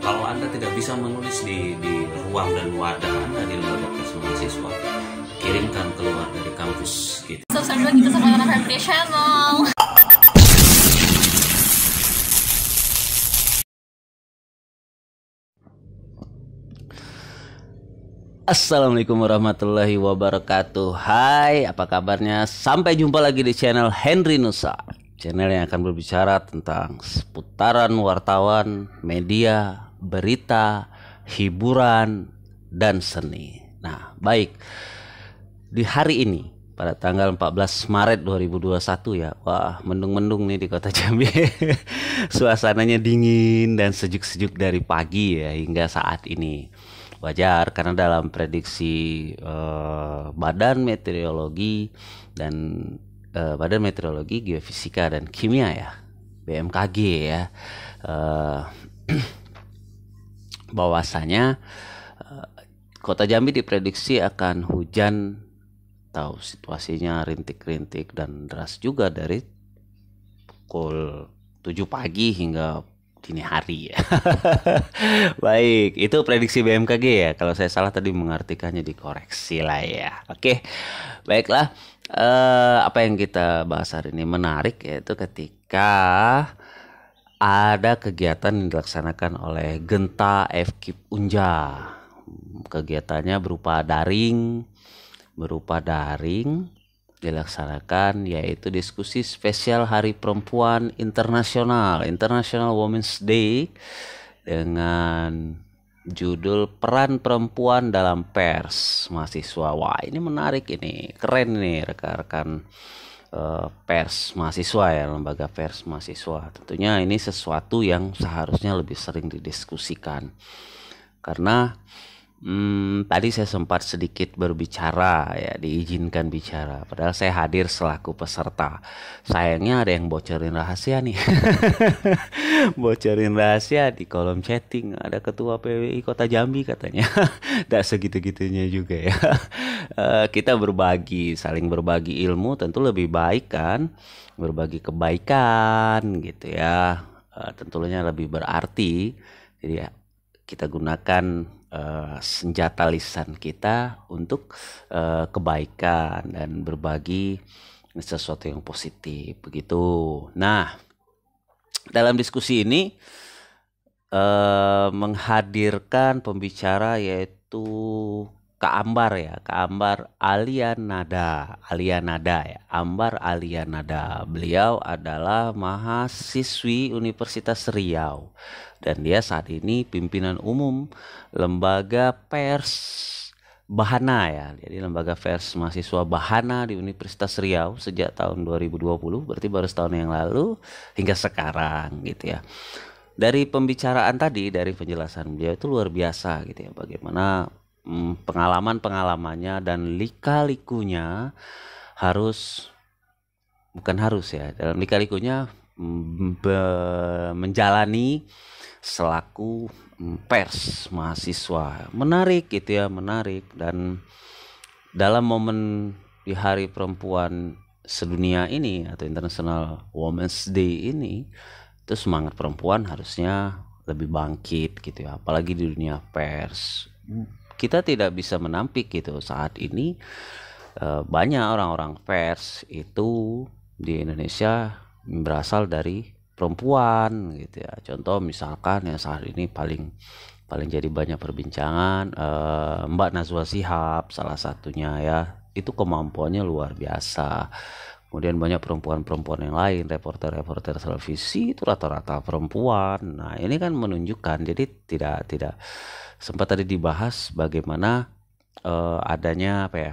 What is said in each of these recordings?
Kalau Anda tidak bisa menulis di ruang dan wadah Anda di lembaga pers mahasiswa, kirimkan keluar dari kampus gitu. Subscribe juga kita sama Lana Family Channel. Assalamualaikum warahmatullahi wabarakatuh. Hai, apa kabarnya? Sampai jumpa lagi di channel Henry Nusa, channel yang akan berbicara tentang seputaran wartawan, media, berita, hiburan, dan seni. Nah, baik, di hari ini pada tanggal 14 Maret 2021 ya. Wah, mendung-mendung nih di kota Jambi. Suasananya dingin dan sejuk-sejuk dari pagi ya hingga saat ini. Wajar karena dalam prediksi Badan Meteorologi dan Badan Meteorologi, Geofisika dan Kimia ya, BMKG ya, bahwasanya Kota Jambi diprediksi akan hujan, tahu situasinya rintik-rintik dan deras juga dari pukul 7 pagi hingga dini hari ya. Baik, itu prediksi BMKG ya. Kalau saya salah tadi mengartikannya dikoreksi lah ya. Oke, baiklah. Apa yang kita bahas hari ini menarik, yaitu ketika ada kegiatan yang dilaksanakan oleh Genta FKIP Unja. Kegiatannya berupa daring dilaksanakan, yaitu diskusi spesial Hari Perempuan Internasional, International Women's Day, dengan judul Peran Perempuan dalam Pers Mahasiswa. Wah, ini menarik, ini keren nih rekan-rekan pers mahasiswa ya, lembaga pers mahasiswa. Tentunya ini sesuatu yang seharusnya lebih sering didiskusikan, karena tadi saya sempat sedikit berbicara ya, diizinkan bicara, padahal saya hadir selaku peserta. Sayangnya ada yang bocorin rahasia nih. Bocorin rahasia di kolom chatting, ada ketua PWI Kota Jambi katanya. Tidak segitu-gitunya juga ya. Kita berbagi, saling berbagi ilmu tentu lebih baik kan, berbagi kebaikan gitu ya, tentunya lebih berarti. Jadi ya, kita gunakan senjata lisan kita untuk kebaikan dan berbagi sesuatu yang positif begitu. Nah, dalam diskusi ini menghadirkan pembicara yaitu Kak Ambar ya, Kak Ambar Alianada ya, Ambar Alianada. Beliau adalah mahasiswi Universitas Riau dan dia saat ini pimpinan umum Lembaga Pers Bahana ya. Jadi Lembaga Pers Mahasiswa Bahana di Universitas Riau sejak tahun 2020, berarti baru setahun yang lalu hingga sekarang gitu ya. Dari pembicaraan tadi, dari penjelasan beliau itu luar biasa gitu ya, bagaimana pengalamannya dan lika-likunya dalam lika-likunya menjalani selaku pers mahasiswa. Menarik gitu ya, menarik. Dan dalam momen di Hari Perempuan Sedunia ini atau International Women's Day ini, itu semangat perempuan harusnya lebih bangkit gitu ya, apalagi di dunia pers. Kita tidak bisa menampik gitu, saat ini banyak orang-orang pers itu di Indonesia berasal dari perempuan gitu ya. Contoh misalkan yang saat ini paling jadi banyak perbincangan, Mbak Najwa Shihab salah satunya ya, itu kemampuannya luar biasa. Kemudian banyak perempuan-perempuan yang lain, reporter televisi itu rata-rata perempuan. Nah, ini kan menunjukkan, jadi tidak sempat tadi dibahas bagaimana adanya apa ya,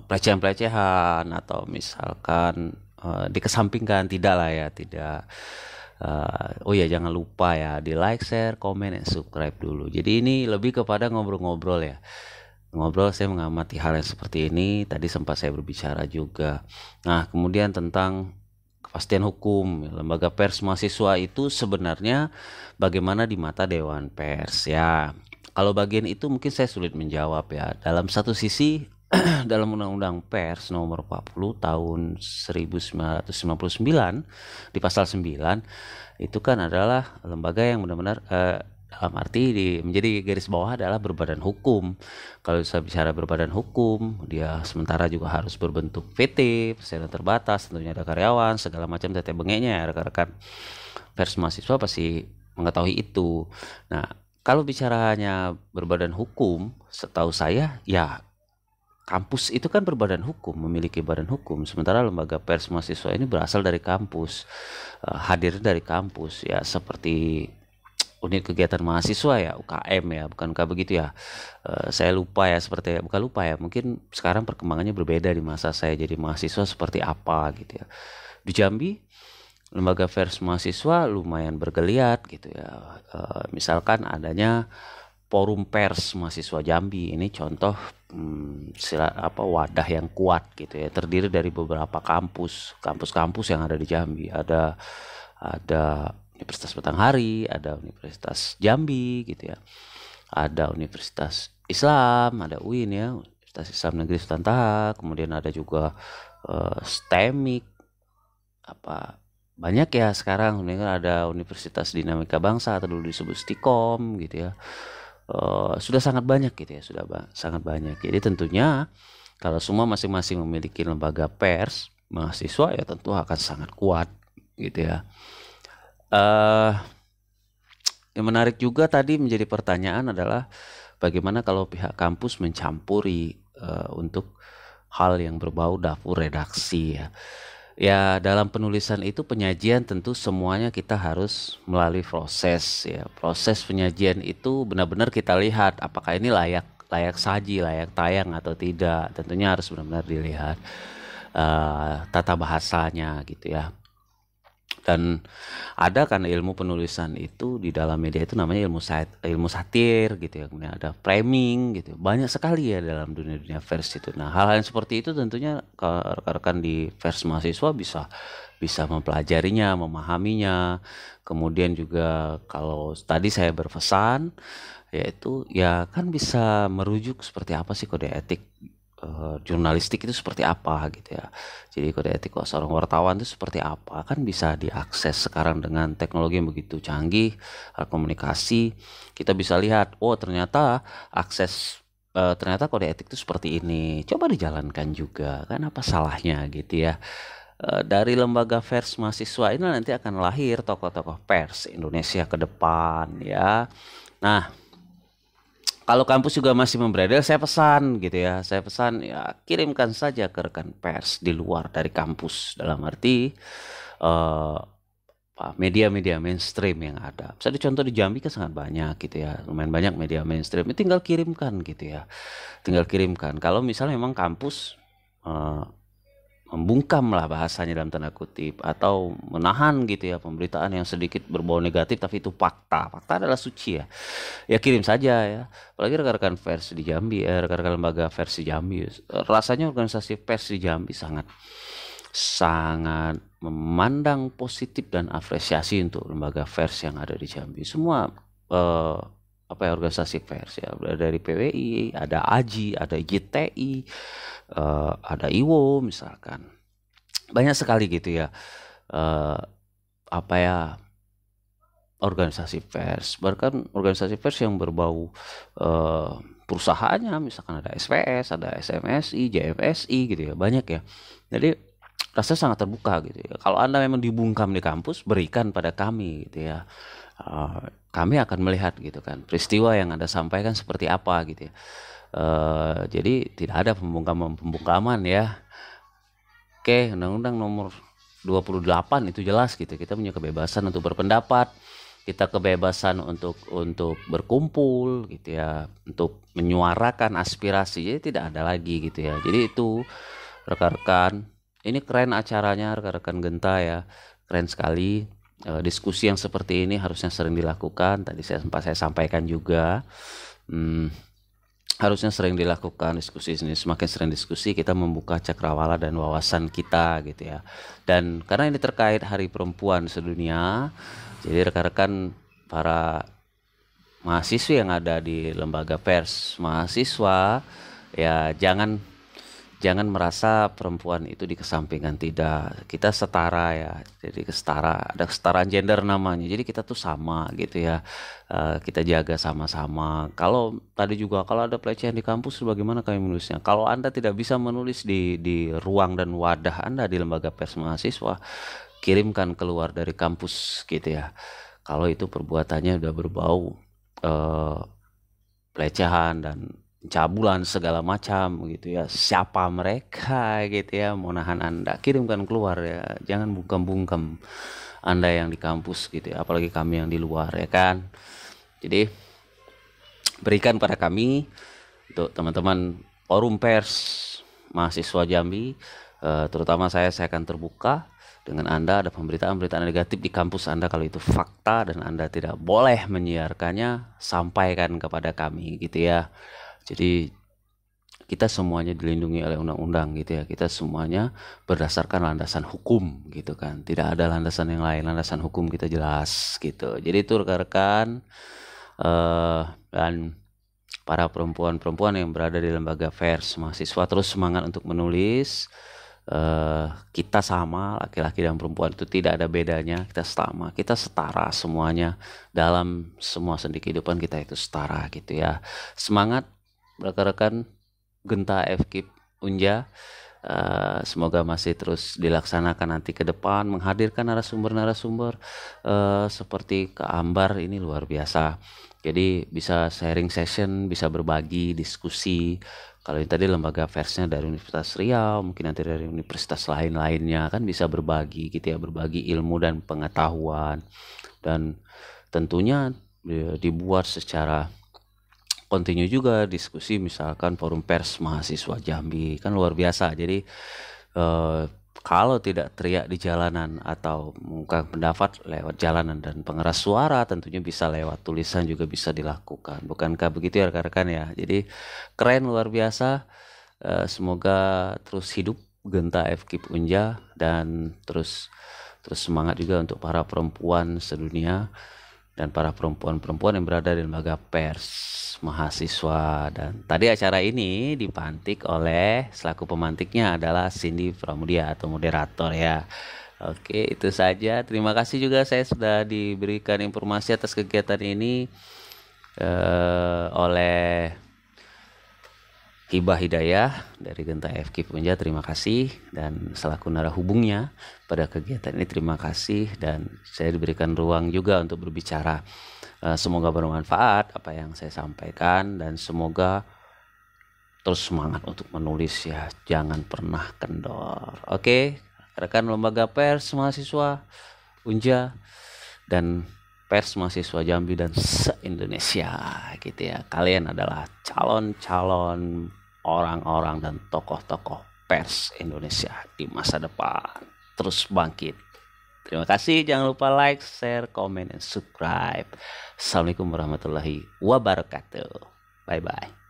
pelecehan-pelecehan atau misalkan dikesampingkan, oh ya, jangan lupa ya di like, share, komen, dan subscribe dulu. Jadi ini lebih kepada ngobrol-ngobrol ya, saya mengamati hal yang seperti ini. Tadi sempat saya berbicara juga. Nah, kemudian tentang kepastian hukum, lembaga pers mahasiswa itu sebenarnya bagaimana di mata Dewan Pers ya. Kalau bagian itu mungkin saya sulit menjawab ya. Dalam satu sisi dalam Undang-Undang Pers nomor 40 tahun 1999 di pasal 9 itu kan adalah lembaga yang benar-benar dalam arti menjadi garis bawah adalah berbadan hukum. Kalau saya bicara berbadan hukum, dia sementara juga harus berbentuk PT, perseroan terbatas, tentunya ada karyawan, segala macam tete bengeknya ya rekan-rekan pers mahasiswa pasti mengetahui itu. Nah, kalau bicaranya berbadan hukum, setahu saya ya kampus itu kan berbadan hukum, memiliki badan hukum. Sementara lembaga pers mahasiswa ini berasal dari kampus, hadir dari kampus ya seperti unit kegiatan mahasiswa ya UKM ya, bukankah begitu ya? Saya lupa ya seperti bukan lupa ya, mungkin sekarang perkembangannya berbeda di masa saya jadi mahasiswa seperti apa gitu ya. Di Jambi lembaga pers mahasiswa lumayan bergeliat gitu ya. Misalkan adanya Forum Pers Mahasiswa Jambi, ini contoh wadah yang kuat gitu ya, terdiri dari beberapa kampus yang ada di Jambi. Ada Universitas Batanghari, ada Universitas Jambi gitu ya. Ada Universitas Islam, ada UIN ya, Universitas Islam Negeri Sultan Taha, kemudian ada juga STEMIK, banyak ya sekarang. Ada Universitas Dinamika Bangsa atau dulu disebut STIKOM gitu ya. Sudah sangat banyak gitu ya, sangat banyak. Jadi tentunya kalau semua masing-masing memiliki lembaga pers mahasiswa ya tentu akan sangat kuat gitu ya. Yang menarik juga tadi menjadi pertanyaan adalah bagaimana kalau pihak kampus mencampuri untuk hal yang berbau dapur redaksi ya. Ya dalam penulisan itu penyajian tentu semuanya kita harus melalui proses ya. Proses penyajian itu benar-benar kita lihat apakah ini layak saji, layak tayang atau tidak. Tentunya harus benar-benar dilihat tata bahasanya gitu ya. Dan ada kan ilmu penulisan itu di dalam media itu namanya ilmu satir gitu ya, kemudian ada framing gitu, banyak sekali ya dalam dunia pers itu. Nah hal-hal yang seperti itu tentunya rekan-rekan di pers mahasiswa bisa mempelajarinya, memahaminya. Kemudian juga kalau tadi saya berpesan yaitu ya kan bisa merujuk seperti apa sih kode etik jurnalistik itu seperti apa gitu ya. Jadi kode etik seorang wartawan itu seperti apa kan bisa diakses sekarang dengan teknologi yang begitu canggih, komunikasi. Kita bisa lihat, oh ternyata ternyata kode etik itu seperti ini. Coba dijalankan juga, kan apa salahnya gitu ya. Dari lembaga pers mahasiswa ini nanti akan lahir tokoh-tokoh pers Indonesia ke depan ya. Nah, kalau kampus juga masih memberedel, saya pesan gitu ya. Saya pesan ya kirimkan saja ke rekan pers di luar dari kampus. Dalam arti media-media mainstream yang ada. Misalnya contoh di Jambi kan sangat banyak gitu ya. Lumayan banyak media mainstream. Ini tinggal kirimkan gitu ya. Tinggal kirimkan. Kalau misalnya memang kampus membungkam lah bahasanya dalam tanda kutip atau menahan gitu ya pemberitaan yang sedikit berbau negatif tapi itu fakta adalah suci ya, ya kirim saja ya. Apalagi rekan-rekan pers di Jambi, rekan-rekan lembaga pers di Jambi, rasanya organisasi pers di Jambi sangat memandang positif dan apresiasi untuk lembaga pers yang ada di Jambi. Semua organisasi pers ya, dari PWI, ada AJI, ada IJTI, ada IWO misalkan, banyak sekali gitu ya. Organisasi pers, bahkan organisasi pers yang berbau perusahaannya, misalkan ada SPS, ada SMSI, JMSI gitu ya, banyak ya. Jadi rasanya sangat terbuka gitu ya. Kalau Anda memang dibungkam di kampus, berikan pada kami gitu ya. Kami akan melihat gitu kan peristiwa yang Anda sampaikan seperti apa gitu ya. Jadi tidak ada pembungkaman ya. Oke, Undang-Undang nomor 28 itu jelas gitu. Kita punya kebebasan untuk berpendapat, kita kebebasan untuk berkumpul gitu ya, untuk menyuarakan aspirasi. Jadi tidak ada lagi gitu ya. Jadi itu rekan-rekan, ini keren acaranya rekan-rekan Genta ya. Keren sekali. Diskusi yang seperti ini harusnya sering dilakukan. Tadi sempat saya sampaikan juga. Harusnya sering dilakukan diskusi ini. Semakin sering diskusi kita membuka cakrawala dan wawasan kita gitu ya. Dan karena ini terkait Hari Perempuan Sedunia, jadi rekan-rekan para mahasiswa yang ada di lembaga pers mahasiswa ya jangan jangan merasa perempuan itu dikesampingkan, tidak, kita setara ya. Jadi ada kesetaraan gender namanya, jadi kita tuh sama gitu ya. Kita jaga sama-sama. Kalau tadi juga kalau ada pelecehan di kampus bagaimana kami menulisnya, kalau Anda tidak bisa menulis di ruang dan wadah Anda di lembaga pers mahasiswa, kirimkan keluar dari kampus gitu ya. Kalau itu perbuatannya udah berbau pelecehan dan pencabulan segala macam gitu ya, siapa mereka gitu ya, mau nahan Anda, kirimkan keluar ya, jangan bungkam-bungkam Anda yang di kampus gitu ya, apalagi kami yang di luar ya kan. Jadi berikan pada kami, untuk teman-teman forum pers mahasiswa Jambi, terutama saya akan terbuka dengan Anda. Ada pemberitaan-pemberitaan negatif di kampus Anda, kalau itu fakta dan Anda tidak boleh menyiarkannya, sampaikan kepada kami gitu ya. Jadi kita semuanya dilindungi oleh undang-undang gitu ya, kita semuanya berdasarkan landasan hukum gitu kan, tidak ada landasan yang lain, landasan hukum kita jelas gitu. Jadi itu rekan-rekan, dan para perempuan-perempuan yang berada di lembaga pers mahasiswa, terus semangat untuk menulis. Kita sama, laki-laki dan perempuan itu tidak ada bedanya, kita sama, kita setara semuanya dalam semua sendi kehidupan kita, itu setara gitu ya. Semangat rekan-rekan Genta FKIP Unja, semoga masih terus dilaksanakan nanti ke depan, menghadirkan narasumber-narasumber seperti Kak Ambar, ini luar biasa. Jadi bisa sharing session, bisa berbagi, diskusi. Kalau yang tadi lembaga persnya dari Universitas Riau, mungkin nanti dari universitas lain-lainnya kan bisa berbagi gitu ya, berbagi ilmu dan pengetahuan. Dan tentunya dibuat secara kontinu juga diskusi, misalkan forum pers mahasiswa Jambi, kan luar biasa. Jadi kalau tidak teriak di jalanan atau mengungkapkan pendapat lewat jalanan dan pengeras suara, tentunya bisa lewat tulisan juga bisa dilakukan. Bukankah begitu ya rekan-rekan ya? Jadi keren, luar biasa. Semoga terus hidup Genta FKIP Unja, dan terus semangat juga untuk para perempuan sedunia dan para perempuan-perempuan yang berada di lembaga pers mahasiswa. Dan tadi acara ini dipantik oleh, selaku pemantiknya adalah Cindy Pramudia atau moderator ya. Oke, itu saja. Terima kasih juga saya sudah diberikan informasi atas kegiatan ini oleh Hibah Hidayah dari Genta FKIP Unja, terima kasih. Dan selaku narahubungnya pada kegiatan ini, terima kasih. Dan saya diberikan ruang juga untuk berbicara. Semoga bermanfaat apa yang saya sampaikan, dan semoga terus semangat untuk menulis ya, jangan pernah kendor. Oke, rekan lembaga pers mahasiswa Unja dan pers mahasiswa Jambi dan se-Indonesia gitu ya, kalian adalah calon-calon orang-orang dan tokoh-tokoh pers Indonesia di masa depan. Terus bangkit. Terima kasih, jangan lupa like, share, komen, dan subscribe. Assalamualaikum warahmatullahi wabarakatuh. Bye-bye.